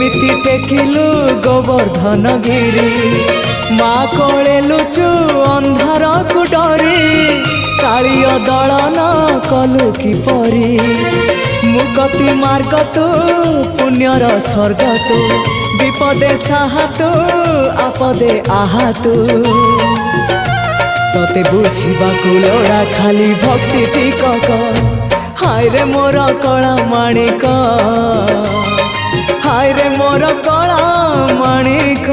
केमिति टेकिलु गोवर्धन गिरी माँ कोले लुचु अंधार को डरी कालिय दलन कलु किपरि मुक्ति मार्ग तू पुण्यर स्वर्ग तू विपदे साहा तू आपदे आहा तू तोते बुझिबा लोड़ा खाली भक्ति टिकक हाय रे मोर कला माणिक हाय रे मोर कला माणिक।